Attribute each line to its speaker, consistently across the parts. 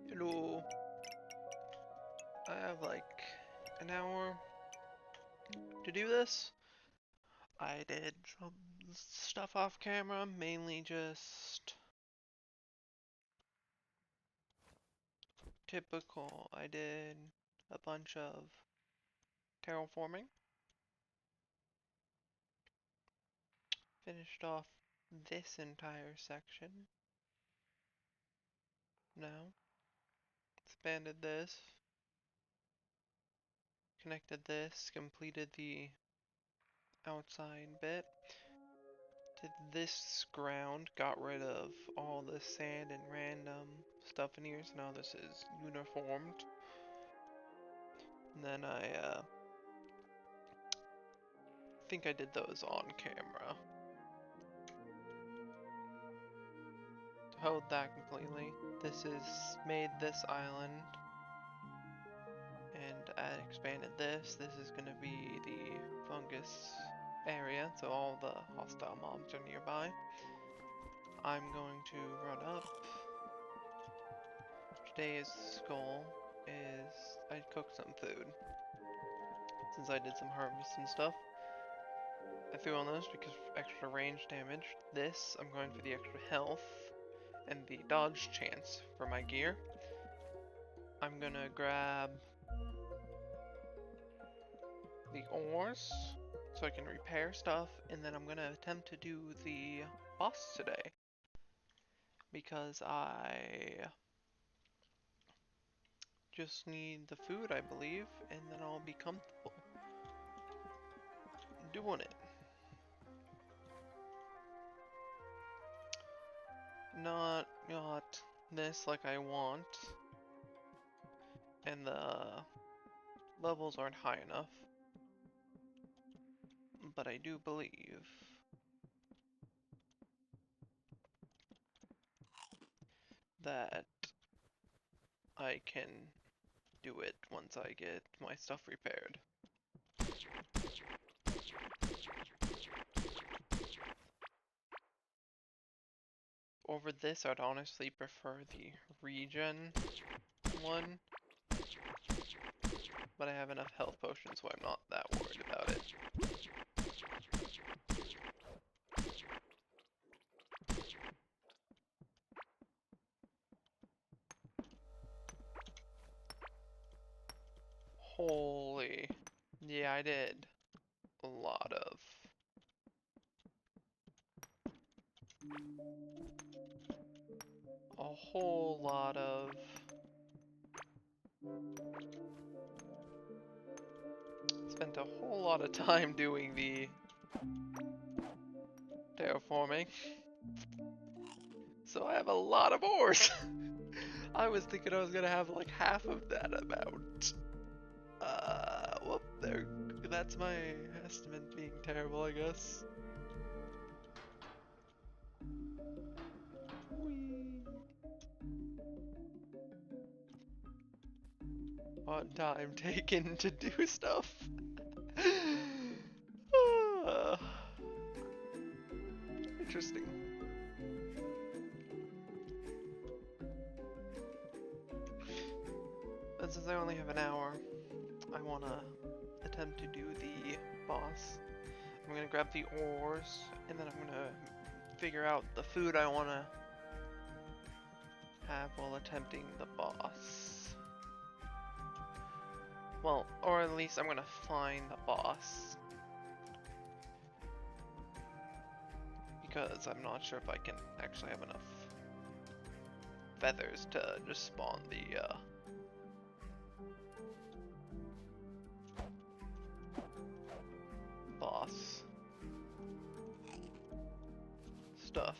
Speaker 1: Hello. I have like an hour to do this. I did some stuff off camera, mainly just typical. I did a bunch of terraforming. Finished off this entire section. Now, expanded this. Connected this, completed the outside bit. Did this ground, got rid of all the sand and random stuff in here, so now this is uniformed. And then I think I did those on camera. Held that completely. This is made this island. And I expanded this. This is gonna be the fungus area, so all the hostile mobs are nearby. I'm going to run up. Today's goal is I cooked some food. Since I did some harvest and stuff. I threw on those because extra range damage. This, I'm going for the extra health and the dodge chance for my gear. I'm gonna grab the ores so I can repair stuff, and then I'm gonna attempt to do the boss today. Because I just need the food, I believe, and then I'll be comfortable doing it. Not this like I want, and the levels aren't high enough, but I do believe that I can do it once I get my stuff repaired. Over this, I'd honestly prefer the regen one, but I have enough health potions, so I'm not that worried about it. Holy, yeah, I did a lot of a whole lot of spent a whole lot of time doing the terraforming, so I have a lot of ores. I was thinking I was gonna have like half of that amount. Whoop, there. That's my estimate being terrible, I guess. Whee. On time taken to do stuff. Interesting. But since I only have an hour, I wanna attempt to do the boss. I'm gonna grab the ores, and then I'm gonna figure out the food I wanna have while attempting the boss. Well, or at least I'm gonna find the boss. Because I'm not sure if I can actually have enough feathers to just spawn the boss stuff.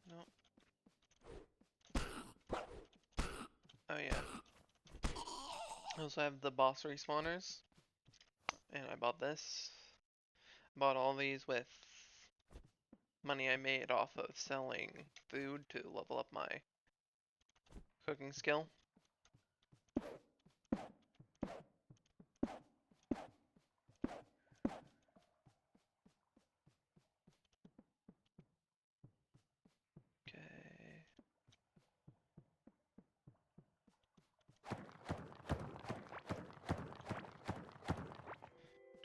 Speaker 1: No. Oh yeah. I also have the boss respawners. And I bought this. Bought all these with money I made off of selling food to level up my cooking skill. Okay.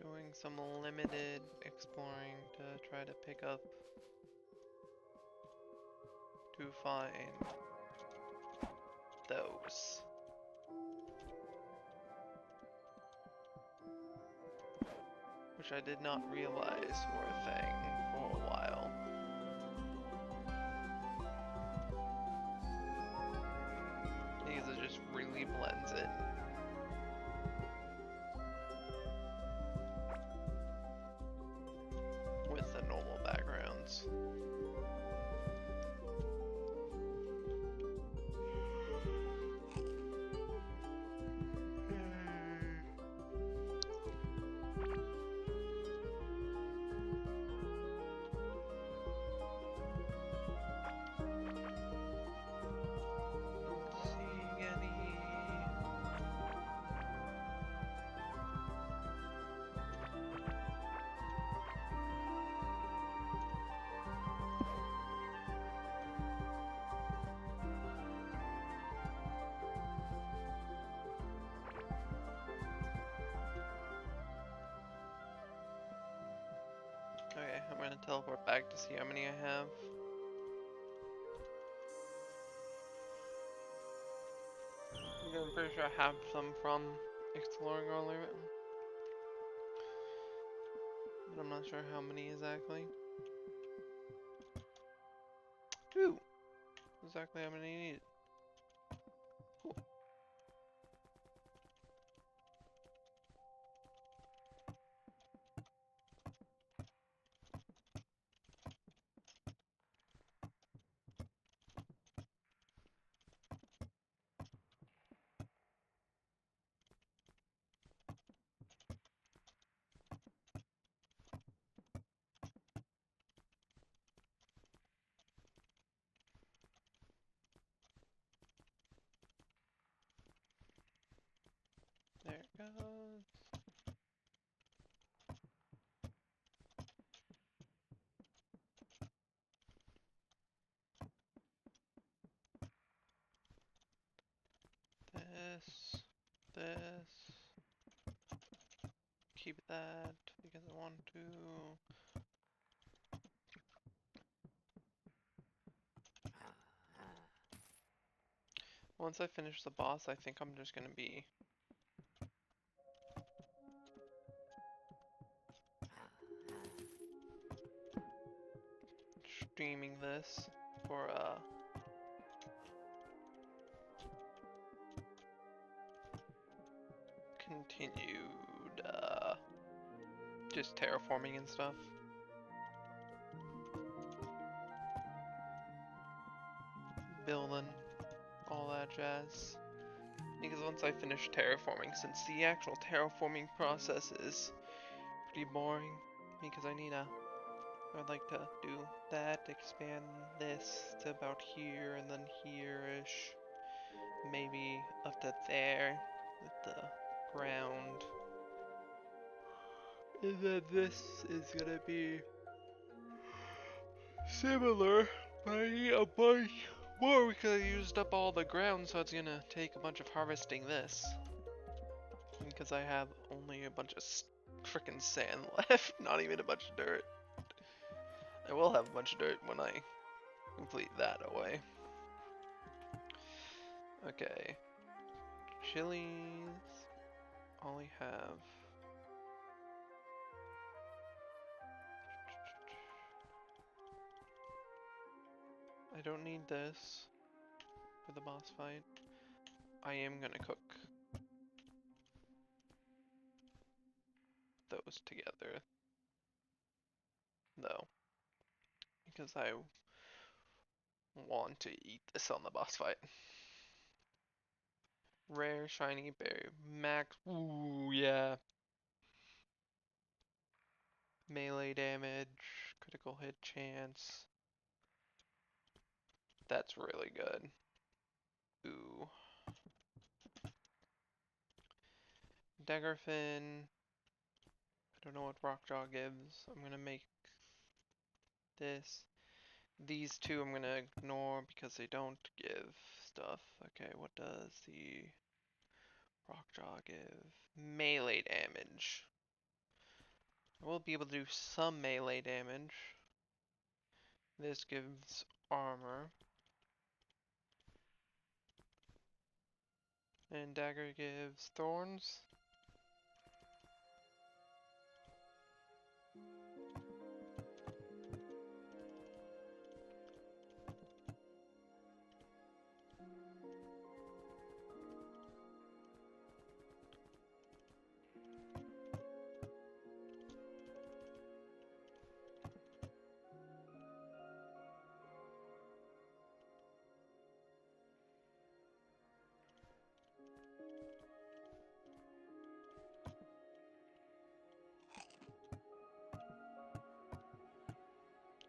Speaker 1: Doing some limited exploring to try to pick up to find those. Which I did not realize were a thing for a while. Because it just really blends it. With the normal backgrounds. Seeing any. Okay, I'm gonna teleport back to see how many I have. I'm pretty sure I have some from exploring earlier. But I'm not sure how many exactly. 2! Exactly how many you need. Cool. There it goes. This. Keep that because I want to. Once I finish the boss, I think I'm just gonna be streaming this for continued just terraforming and stuff. Building, all that jazz. Because once I finish terraforming, since the actual terraforming process is pretty boring, because I'd like to do that, expand this to about here and then here-ish, maybe up to there with the ground. And then this is gonna be similar, but I need a bunch more because I used up all the ground, so it's gonna take a bunch of harvesting this. Because I have only a bunch of frickin' sand left, not even a bunch of dirt. I will have a bunch of dirt when I complete that away. Okay. Chilies. Only have. I don't need this for the boss fight. I am gonna cook those together, though, because I want to eat this on the boss fight. Rare shiny berry max. Ooh, yeah. Melee damage, critical hit chance. That's really good. Ooh. Daggerfin. I don't know what Rockjaw gives. I'm gonna make this. These two I'm gonna ignore because they don't give stuff. Okay, what does the Rockjaw give? Melee damage. I will be able to do some melee damage. This gives armor. And dagger gives thorns.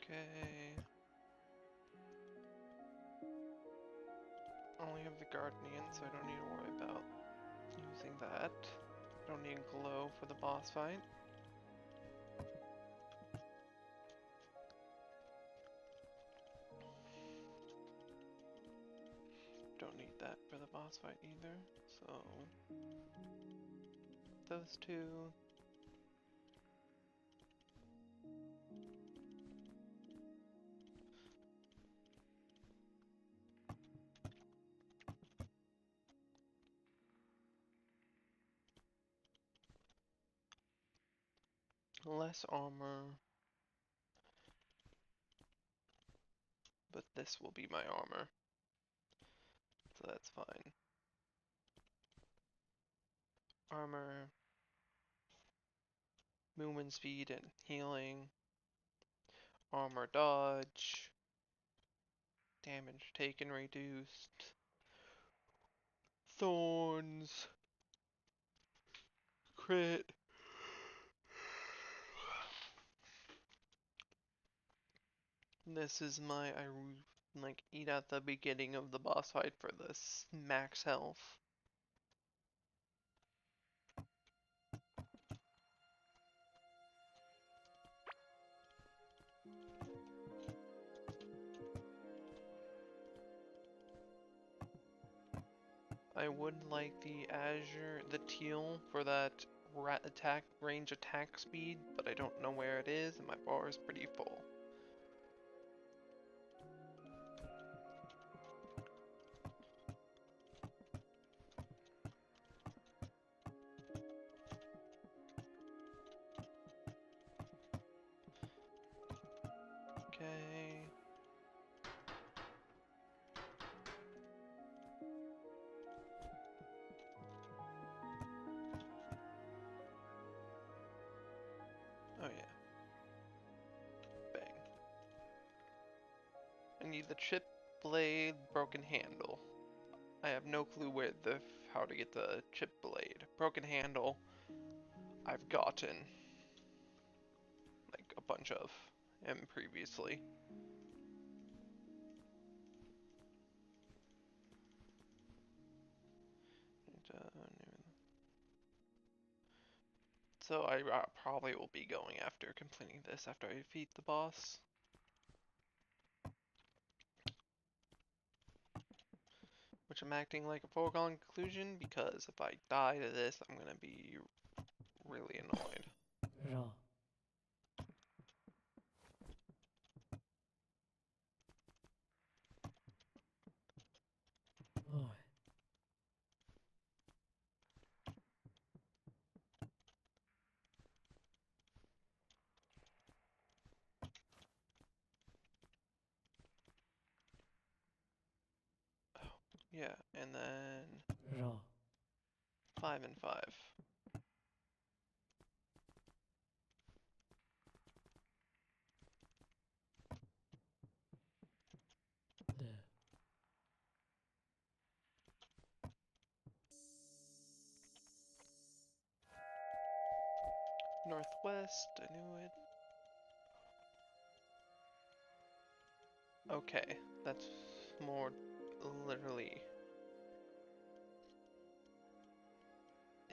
Speaker 1: Okay. I only have the Guardian, so I don't need to worry about using that. I don't need glow for the boss fight. Don't need that for the boss fight either, so those two. Less armor, but this will be my armor, so that's fine. Armor, movement speed and healing, armor dodge, damage taken reduced, thorns, crit. This is my, like eat at the beginning of the boss fight for this max health. I would like the azure, the teal for that range attack speed, but I don't know where it is and my bar is pretty full. Okay. Oh yeah. Bang. I need the chip blade, broken handle. I have no clue how to get the chip blade. Broken handle, I've gotten like a bunch of him previously. So I probably will be going after completing this after I defeat the boss. Which I'm acting like a foregone conclusion because if I die to this, I'm gonna be really annoyed.
Speaker 2: Ra. Oi.
Speaker 1: Yeah, and then
Speaker 2: Ra.
Speaker 1: 5 and 5.
Speaker 2: De.
Speaker 1: Northwest, I knew it. Okay, that's more literally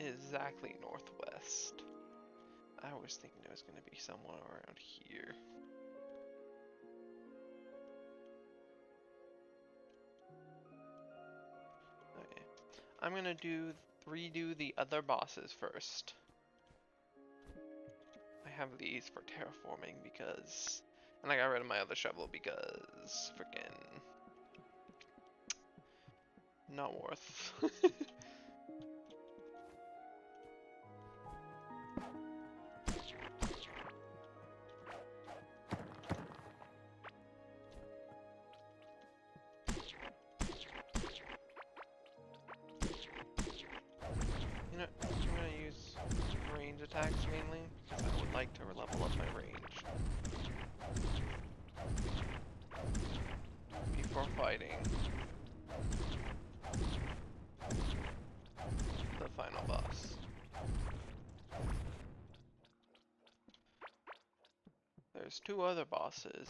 Speaker 1: exactly northwest. I was thinking it was going to be somewhere around here. Okay. I'm going to redo the other bosses first. I have these for terraforming because... And I got rid of my other shovel because... Frickin' not worth. You know, I'm gonna use range attacks mainly, because I would like to level up my range before fighting the final boss. There's 2 other bosses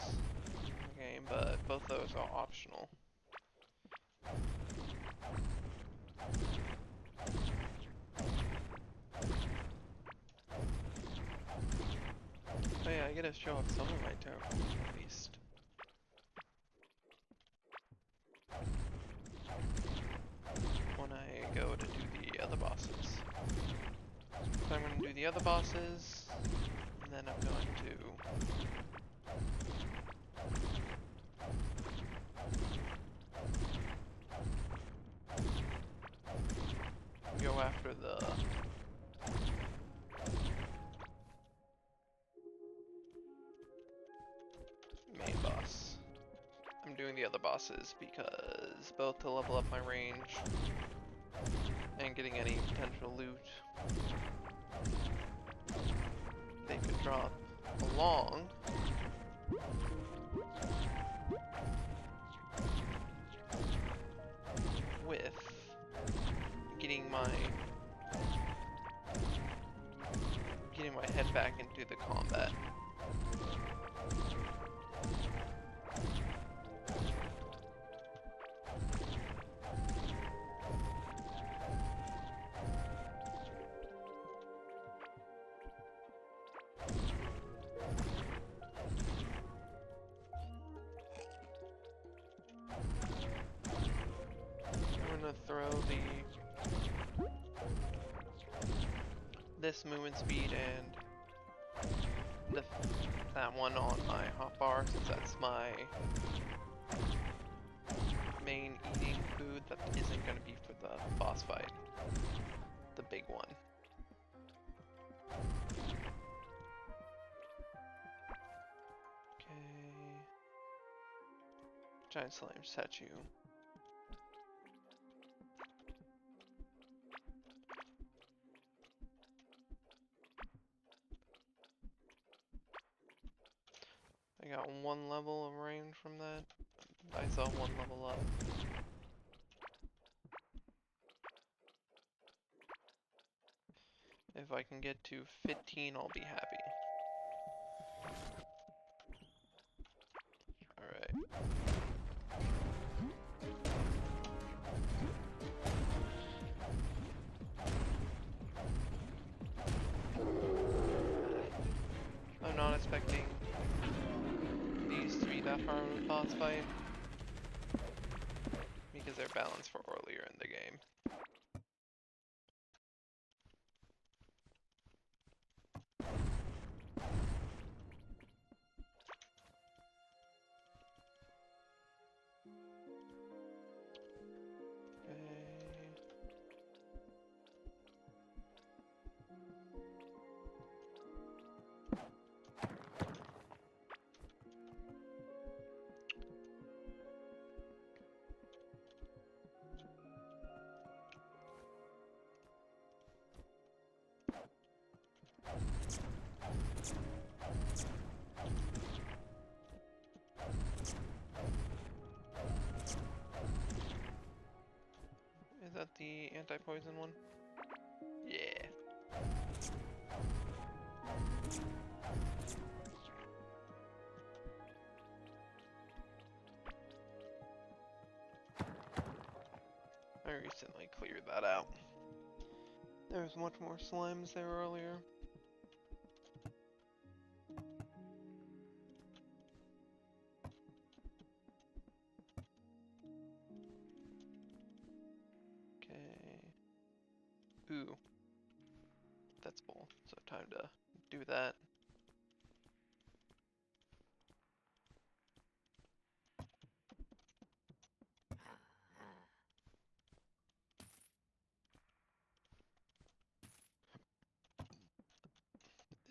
Speaker 1: in the game, but both those are optional. Oh yeah, I gotta show off some of my terraforming at least. When I go to do the other bosses. So I'm gonna do the other bosses, and then I'm going to go after the main boss. I'm doing the other bosses because both to level up my range and getting any potential loot they could drop along with getting my head back into the combat. I'm gonna throw this movement speed and that one on my hotbar, since that's my main eating food that isn't going to be for the boss fight. The big one. Okay. Giant slime statue. I got 1 level of range from that. I saw 1 level up. If I can get to 15, I'll be happy. Alright. I'm not expecting these 3 that far of a boss fight, because they're balanced for earlier in the game. Is that the anti-poison one? Yeah. I recently cleared that out. There was much more slimes there earlier. Okay. Ooh. That's full, so time to do that.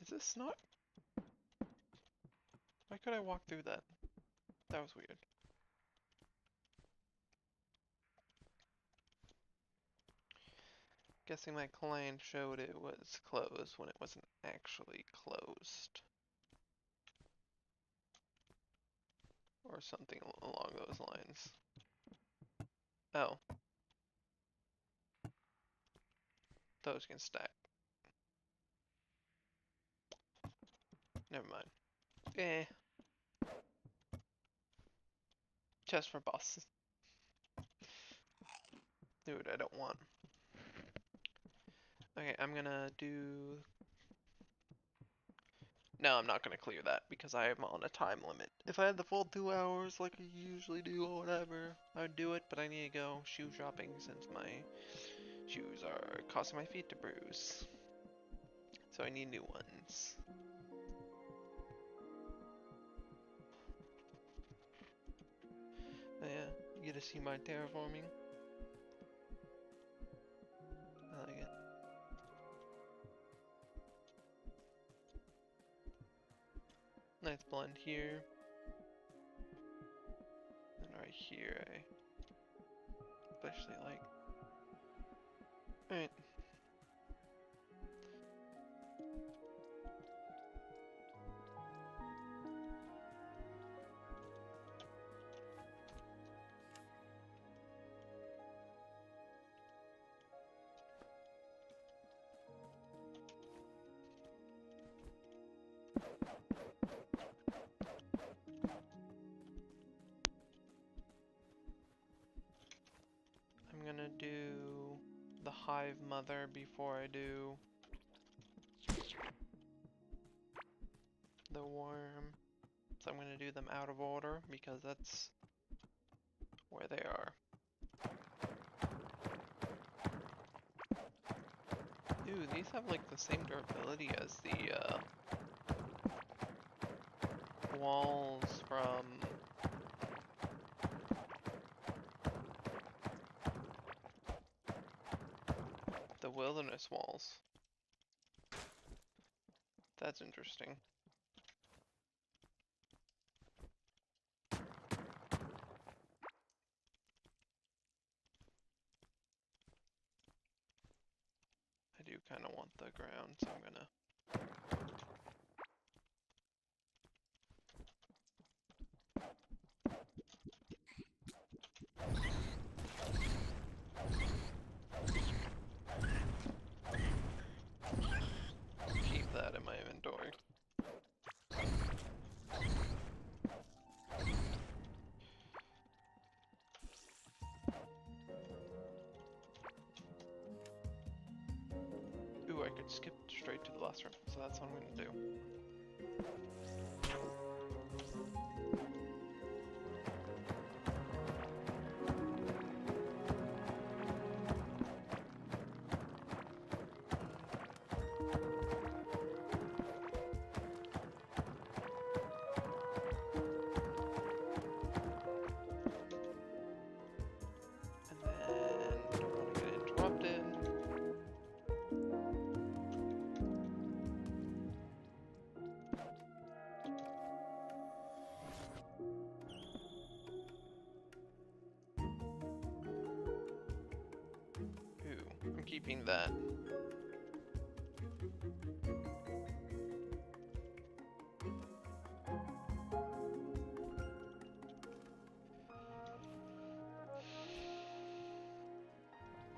Speaker 1: Is this not? Why could I walk through that? That was weird. Guessing my client showed it was closed when it wasn't actually closed. Or something along those lines. Oh. Those can stack. Never mind. Eh. Just for bosses. Dude, I don't want. Okay, I'm gonna do... No, I'm not gonna clear that because I am on a time limit. If I had the full 2 hours like I usually do or whatever, I would do it, but I need to go shoe shopping since my shoes are causing my feet to bruise. So I need new ones. But yeah, you get to see my terraforming. I like it. Nice blend here. And right here I especially like. Alright. I'm gonna do the hive mother before I do the worm. So I'm gonna do them out of order because that's where they are. Ooh, these have like the same durability as the walls from the wilderness walls. That's interesting. I do kind of want the ground, so I'm gonna... keep that in my inventory. Ooh, I could skip straight to the last room, so that's what I'm gonna do. I'm keeping that.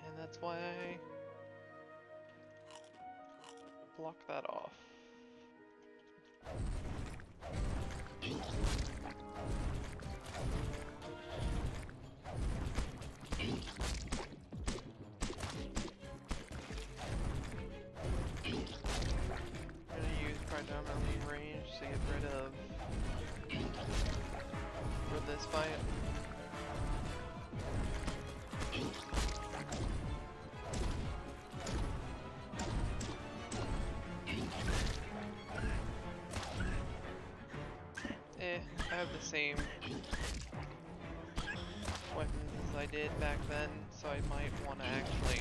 Speaker 1: And that's why I block that off. get rid of for this fight. I have the same weapons as I did back then, so I might want to actually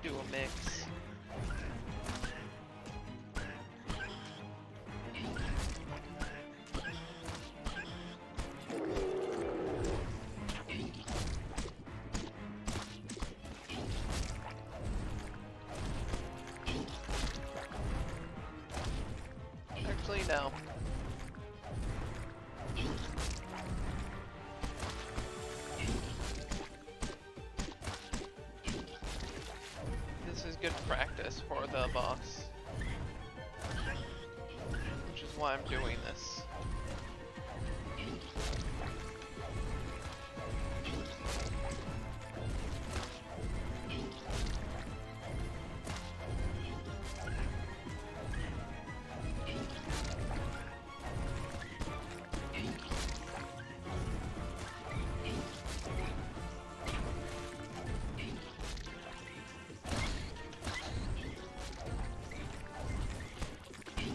Speaker 1: do a mix. Actually, no. This is good practice for the boss, which is why I'm doing this.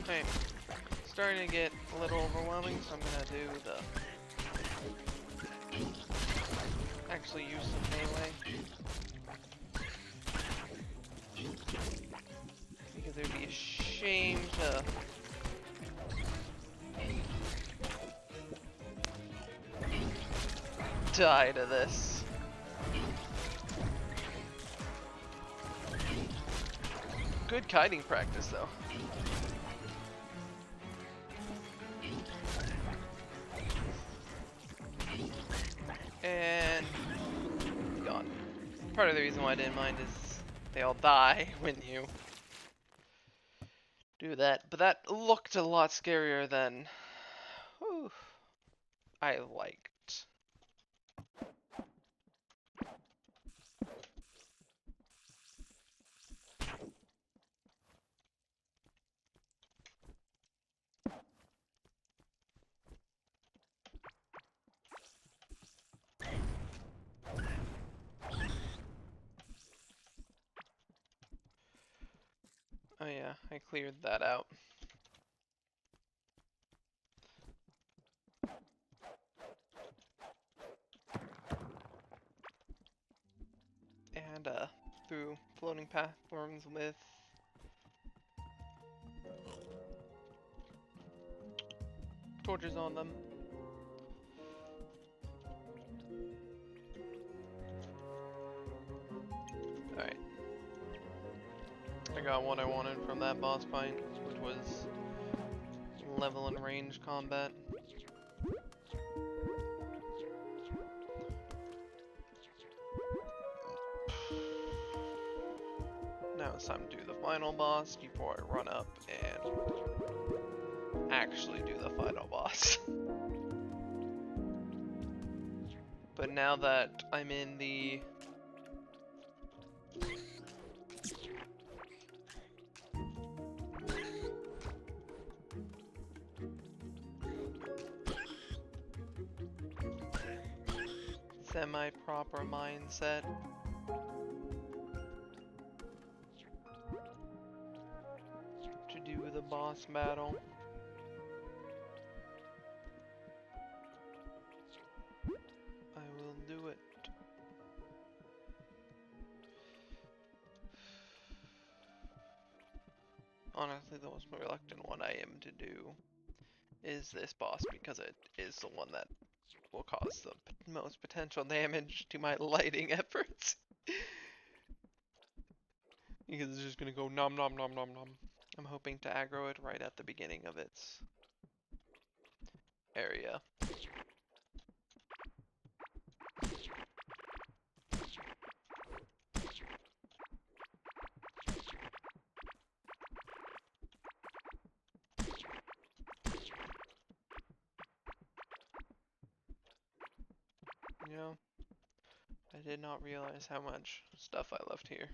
Speaker 1: Okay, starting to get a little overwhelming, so I'm gonna do the actually use some melee, because it would be a shame to die to this. Good kiting practice though. And gone. Part of the reason why I didn't mind is they all die when you do that, but that looked a lot scarier than I liked. Oh yeah, I cleared that out. And through floating platforms with torches on them. Alright. I got what I wanted from that boss fight, which was level and range combat. Now it's time to do the final boss before I run up and actually do the final boss. But now that I'm in the semi-proper mindset, to do the boss battle, I will do it. Honestly, the most reluctant one I am to do is this boss, because it is the one that will cause the most potential damage to my lighting efforts. Because it's just gonna go nom nom nom nom nom. I'm hoping to aggro it right at the beginning of its area. You know, I did not realize how much stuff I left here.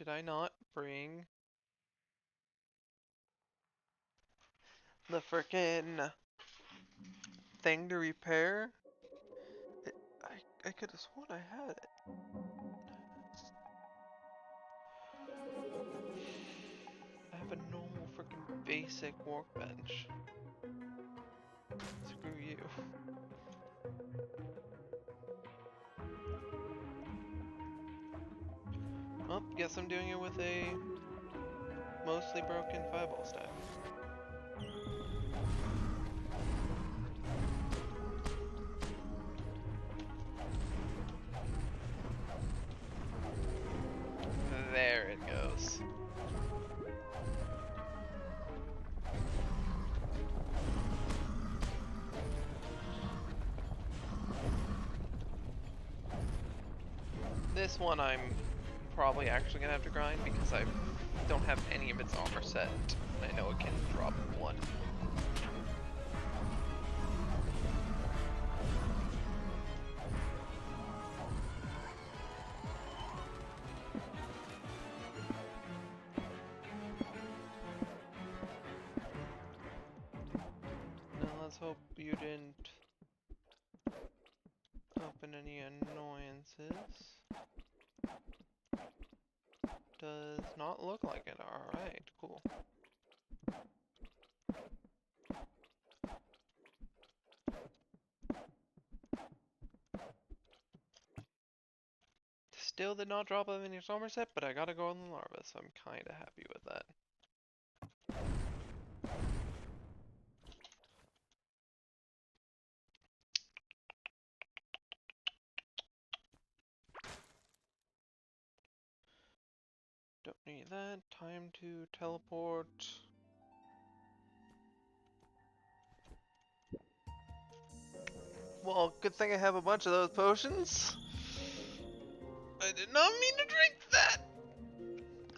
Speaker 1: Did I not bring the frickin' thing to repair? I could have sworn I had it. I have a normal frickin' basic workbench. Screw you. Well, guess I'm doing it with a mostly broken fireball stack. There it goes. This one I'm probably actually gonna have to grind because I don't have any of its armor set. I know it can drop one. Now let's hope you didn't open any annoyances. Does not look like it. Alright, cool. Still did not drop any Somerset, but I got a golden larva, so I'm kinda happy with that. Don't need that. Time to teleport. Well, good thing I have a bunch of those potions. I did not mean to drink that!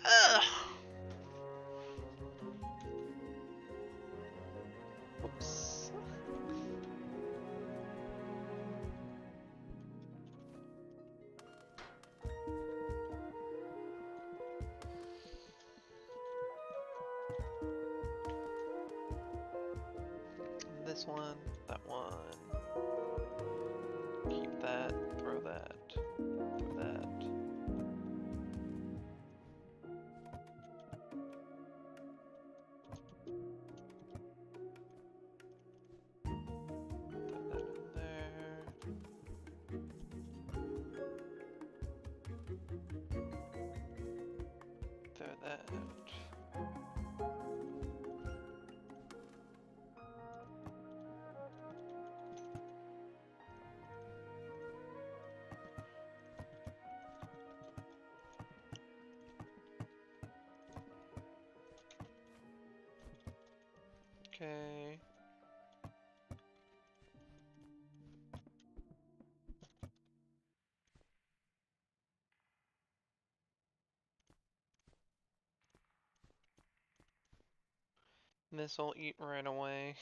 Speaker 1: Ugh. Oops. This one, that one. Keep that, throw that, throw that. Put that in there. Throw that. Okay. This'll eat right away.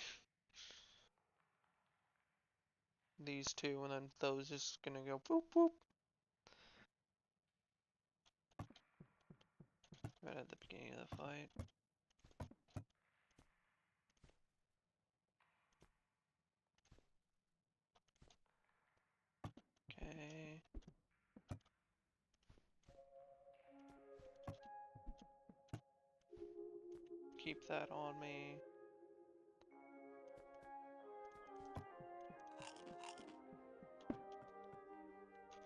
Speaker 1: These two, and then those just gonna go boop boop. Right at the beginning of the fight. Okay. Keep that on me.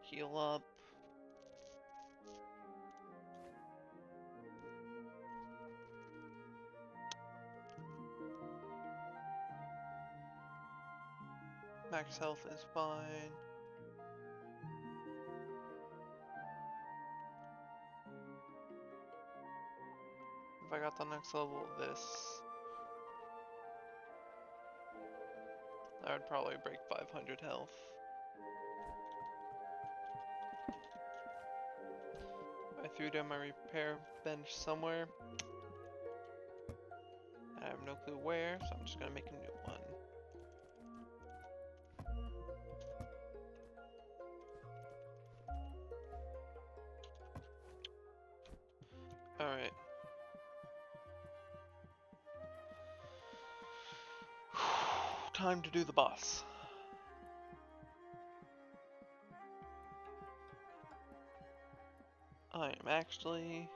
Speaker 1: Heal up. Max health is fine. If I got the next level of this, I would probably break 500 health. I threw down my repair bench somewhere. I have no clue where, so I'm just gonna make a new one. time to do the boss. I am actually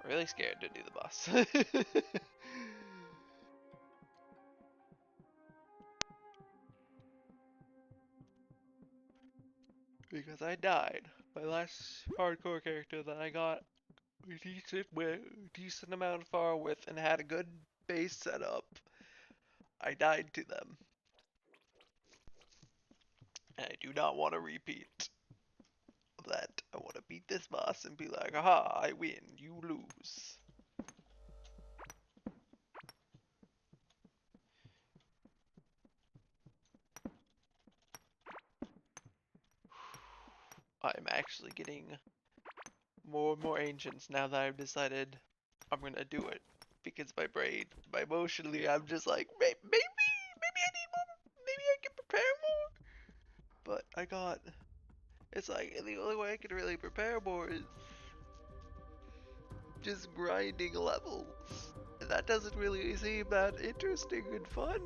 Speaker 1: really scared to do the boss. Because I died. My last hardcore character that I got decent amount of far with and had a good base set up. I died to them. And I do not want to repeat that. I want to beat this boss and be like, aha, I win, you lose. I'm actually getting more and more ancients now that I've decided I'm gonna do it. Because my brain, emotionally, I'm just like, maybe I need more, maybe I can prepare more. But it's like, the only way I can really prepare more is just grinding levels. And that doesn't really seem that interesting and fun.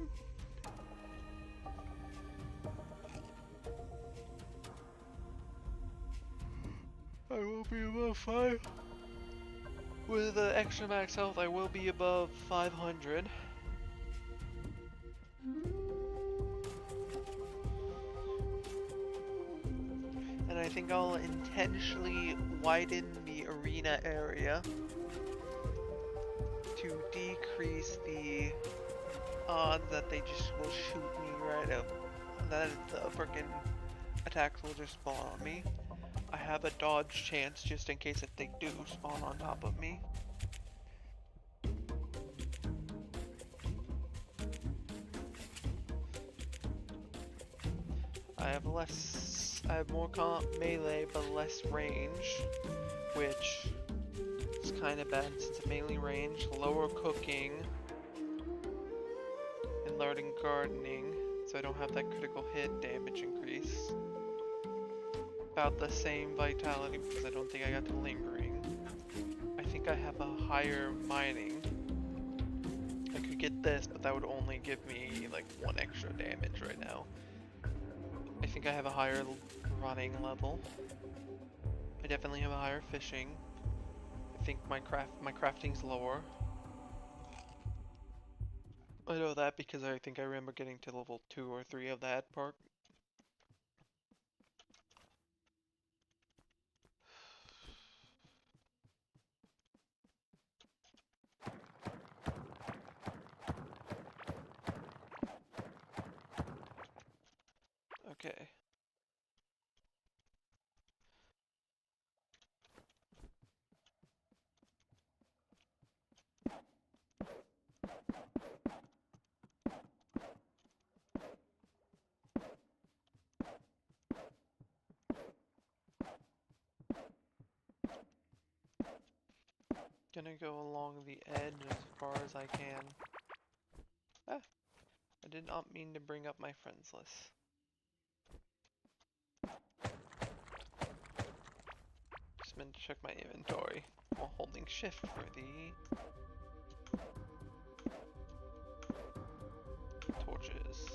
Speaker 1: I will be above 5. With the extra max health, I will be above 500. And I think I'll intentionally widen the arena area to decrease the odds that they just will shoot me right up. That the frickin' attacks will just spawn on me. I have a dodge chance just in case if they do spawn on top of me. I have more melee but less range, which is kind of bad since it's mainly range, lower cooking, and learning gardening, so I don't have that critical hit damage increase. About the same vitality because I don't think I got the lingering. I think I have a higher mining. I could get this, but that would only give me like 1 extra damage right now. I think I have a higher running level. I definitely have a higher fishing. I think my crafting's lower. I know that because I think I remember getting to level 2 or 3 of that part. Okay. Gonna go along the edge as far as I can. Ah, I did not mean to bring up my friends list. Just meant to check my inventory while holding shift for the torches.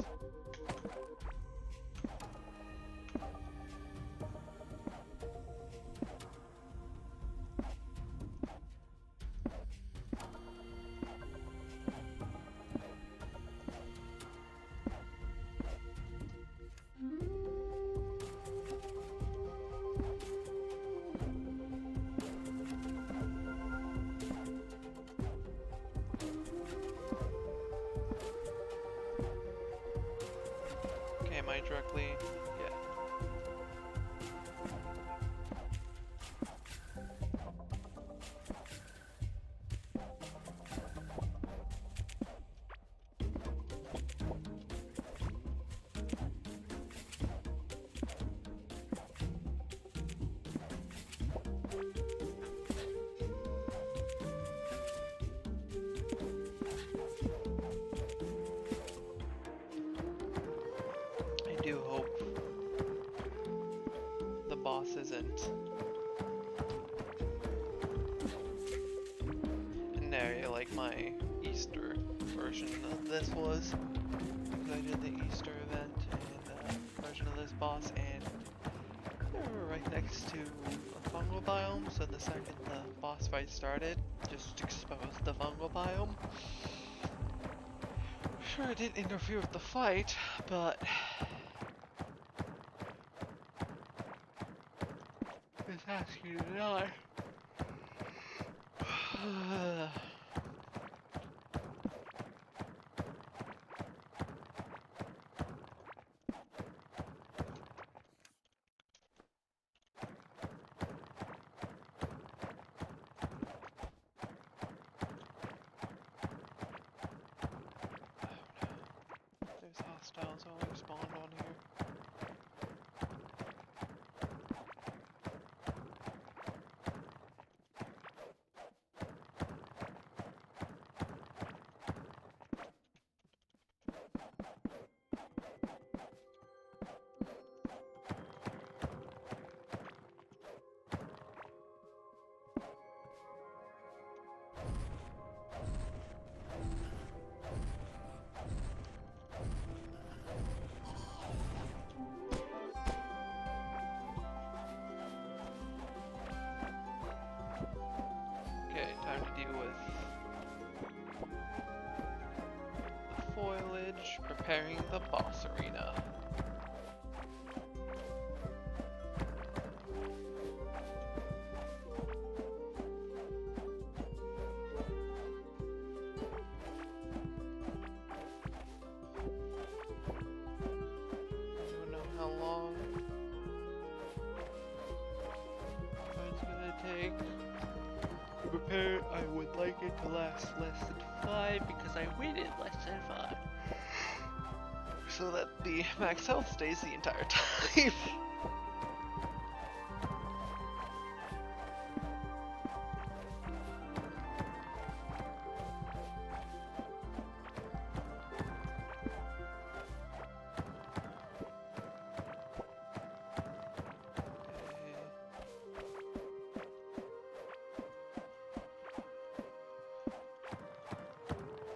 Speaker 1: Am I directly? Yeah. I do hope the boss isn't an area like my Easter version. version of this was. Because I did the Easter event and version of this boss, and they were right next to a fungal biome, so the second the boss fight started, just exposed the fungal biome. Sure, it didn't interfere with the fight, but it's asking you to die. There's hostiles always spawned on here. Okay, time to deal with the foliage, preparing the boss arena. I don't know how long it's gonna take. Prepare, I would like it to last less than 5 because I waited less than 5. So that the max health stays the entire time.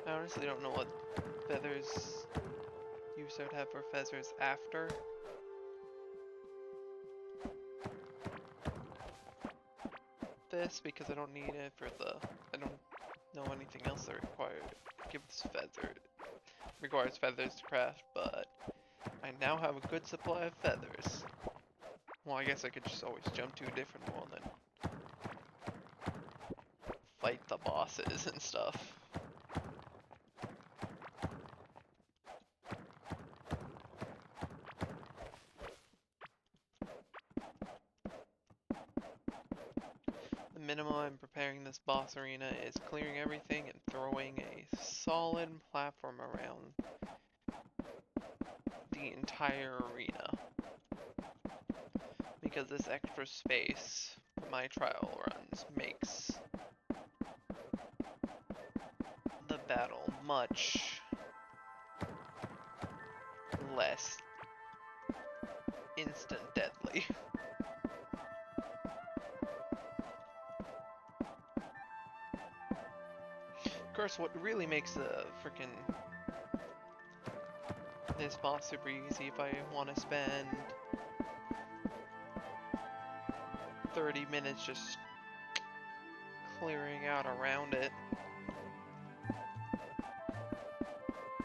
Speaker 1: I honestly don't know what feathers use I would have for feathers after. This, because I don't need it for the, I don't know anything else that requires feathers to craft, but I now have a good supply of feathers. Well, I guess I could just always jump to a different one and fight the bosses and stuff. The minimum I'm preparing this boss arena is clearing everything and throwing a solid platform around the entire arena. Because this extra space for my trial runs makes the battle much less instant deadly. Of course, what really makes the frickin' this boss super easy if I want to spend 30 minutes just clearing out around it,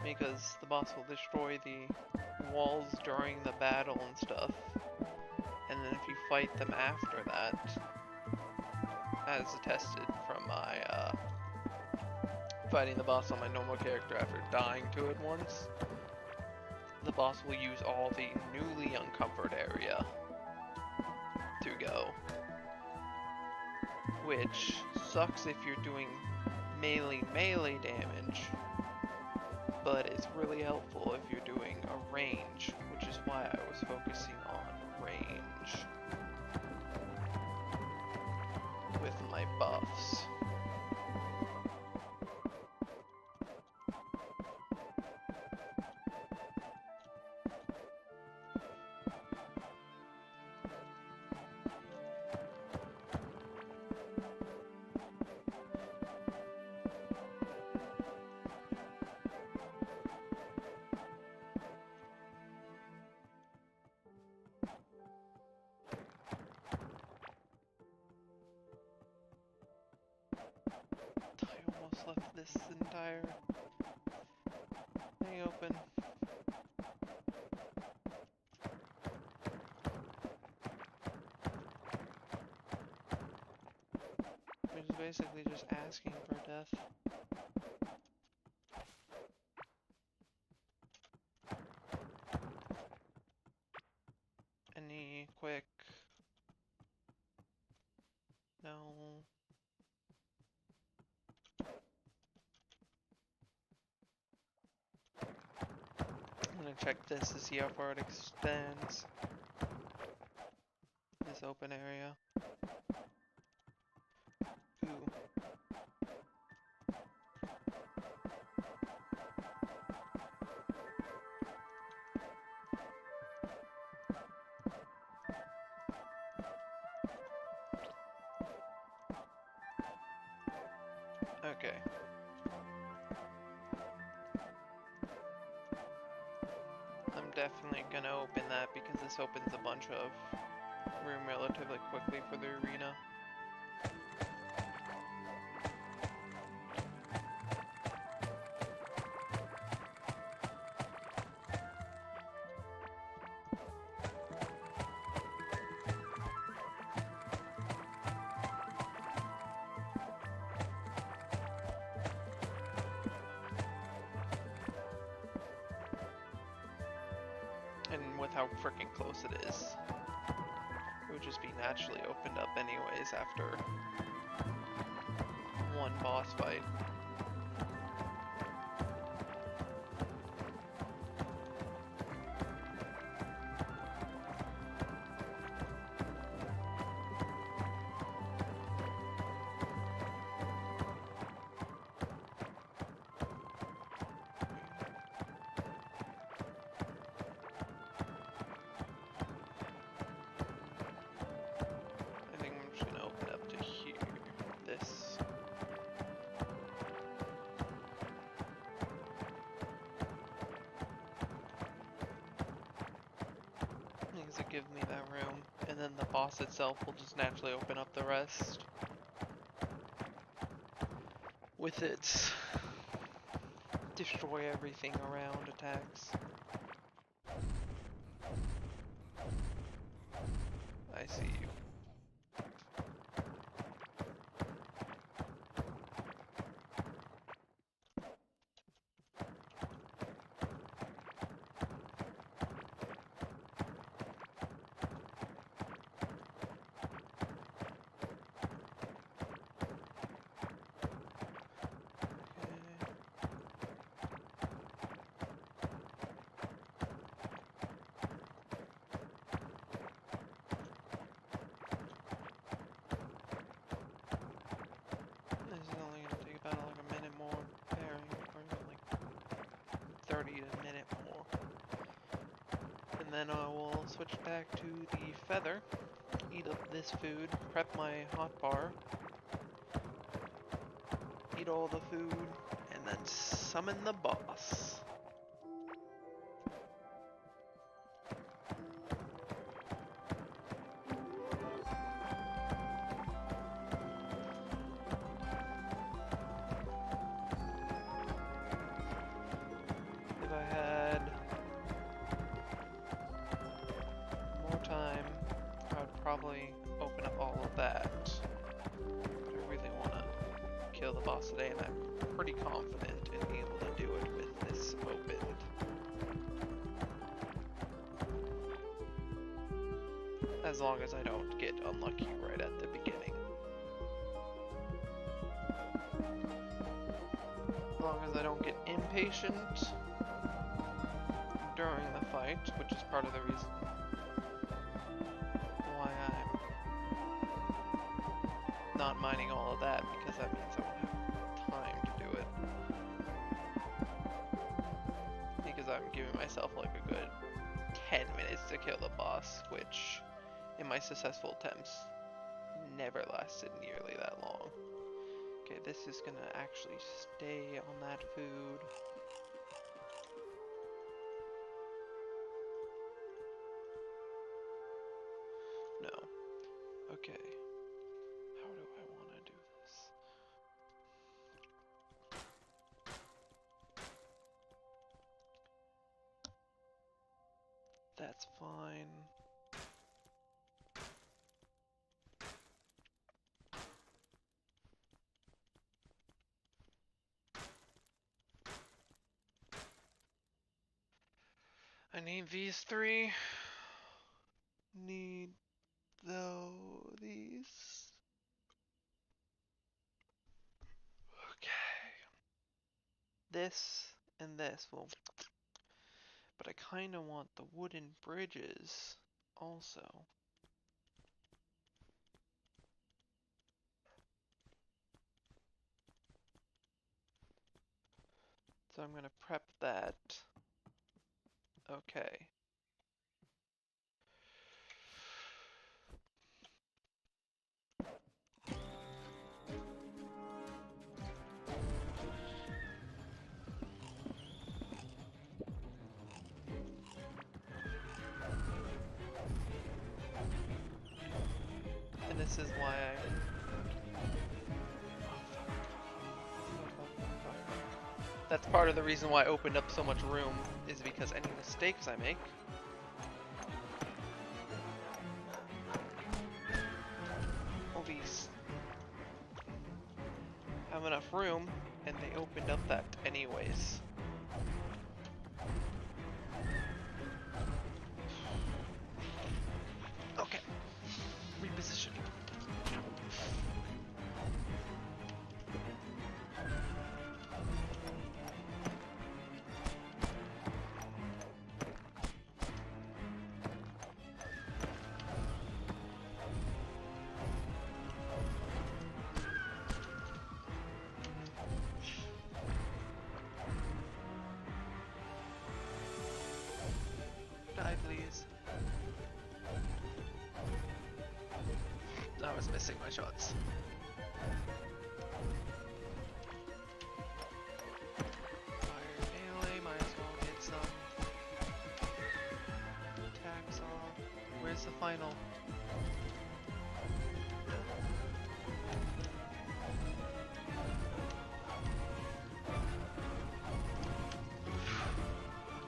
Speaker 1: because the boss will destroy the walls during the battle and stuff, and then if you fight them after that, as attested from my fighting the boss on my normal character after dying to it once, the boss will use all the newly uncomfort area to go. Which sucks if you're doing melee damage, but it's really helpful if you're doing a range, which is why I was focusing on range with my buffs. this entire thing open. Which is basically just asking for death. Any quick... No. I'm gonna check this to see how far it extends. This open area. Ooh. Okay. I'm definitely gonna open that because this opens a bunch of room relatively quickly for the arena. And with how freaking close it is, it would just be naturally opened up anyways after one boss fight. I think I'm just gonna open up to here. This. Because it gives me that room, and then the boss itself will just naturally open up the rest with its destroy everything around attacks. I see you. This is only gonna take about like a minute more pairing, or even like 30 to a minute more. And then I will switch back to the feather, eat up this food, prep my hot bar, eat all the food, and then summon the boss. If I had more time, I would probably open up all of that. But I really want to kill the boss today, and I'm pretty confident in being able to do it with this opened. As long as I don't get unlucky right at the beginning. As long as I don't get impatient during the fight, which is part of the reason why I'm not mining all of that, because that means I won't have time to do it. Because I'm giving myself like a good 10 minutes to kill the boss, which in my successful attempts never lasted nearly that long. Okay, this is gonna actually stay on that food. No. Okay. How do I want to do this? I need these three. Need these. Okay. This and this will. But I kind of want the wooden bridges also. So I'm gonna prep that. Okay. And this is why I... That's part of the reason why I opened up so much room, is because any mistakes I make will be... have enough room, and they opened up that anyways. Okay. Reposition. Die, please. I was missing my shots. Fire melee, might as well get some attacks off. Where's the final?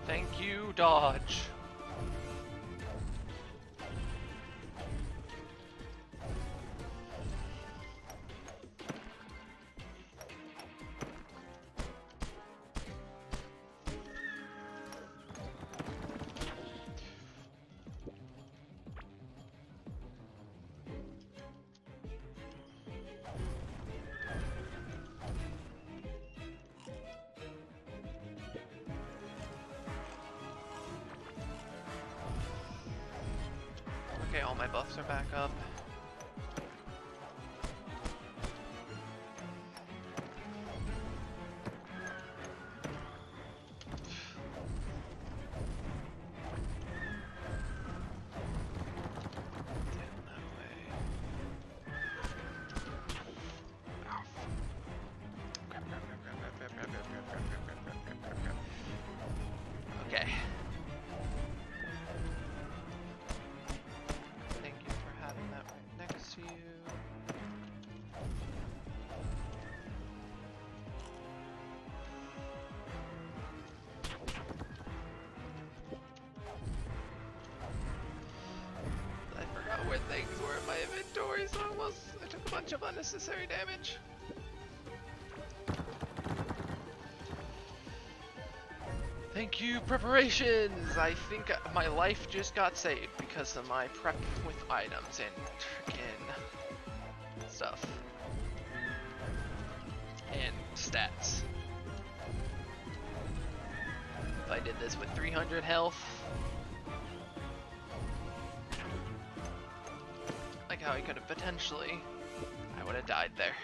Speaker 1: Thank you, dodge. Okay, all my buffs are back up. Okay. Thank you for having that right next to you. I forgot where things were in my inventory, so I took a bunch of unnecessary damage. Thank you, preparations! I think my life just got saved because of my prep with items and frickin' stuff. And stats. If I did this with 300 health, like how I could have potentially, I would have died there.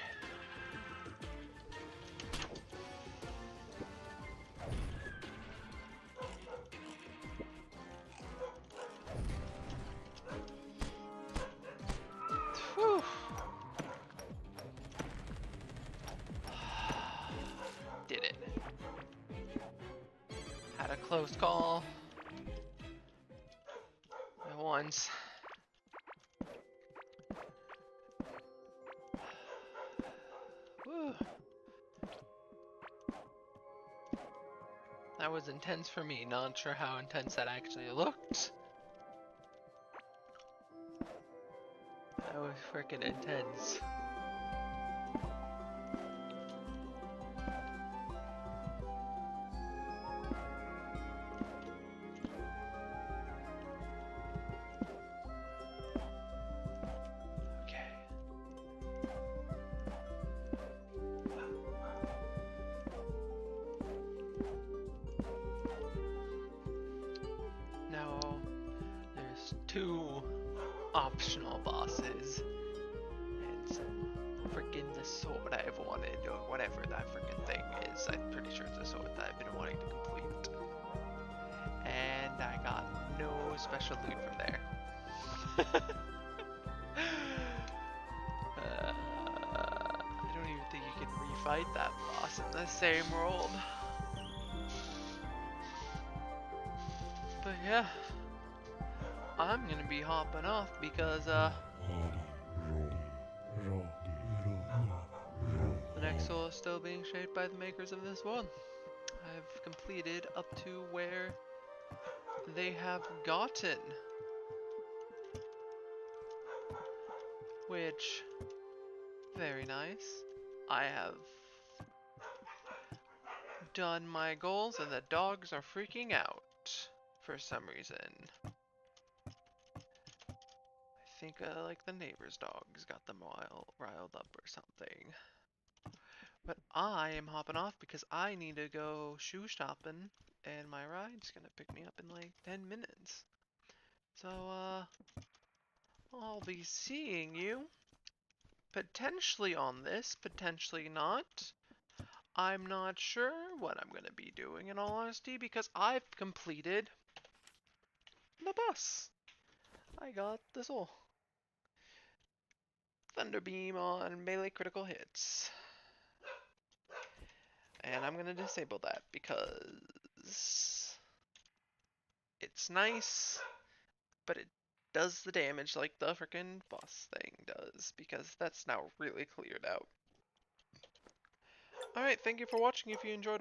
Speaker 1: Whew. Did it. Had a close call. At once. Whew. That was intense for me, not sure how intense that actually looked. That was freaking intense. there's 2 optional bosses and some freaking the sword I've wanted, or whatever that freaking thing is. I'm pretty sure it's a sword that I've been wanting to complete. And I got no special loot from there. I don't even think you can refight that boss in the same world. But yeah, I'm gonna be hopping off because the next soul is still being shaped by the makers of this one. I've completed up to where they have gotten, which, very nice. I have done my goals and the dogs are freaking out for some reason. I think like the neighbor's dogs got them riled up or something. But I am hopping off because I need to go shoe shopping and my ride's gonna pick me up in like 10 minutes. So I'll be seeing you potentially on this, potentially not. I'm not sure what I'm gonna be doing in all honesty because I've completed the boss. I got the soul. Thunderbeam on melee critical hits. And I'm gonna disable that because it's nice, but it does the damage like the frickin' boss thing does, because that's now really cleared out. Alright, thank you for watching. If you enjoyed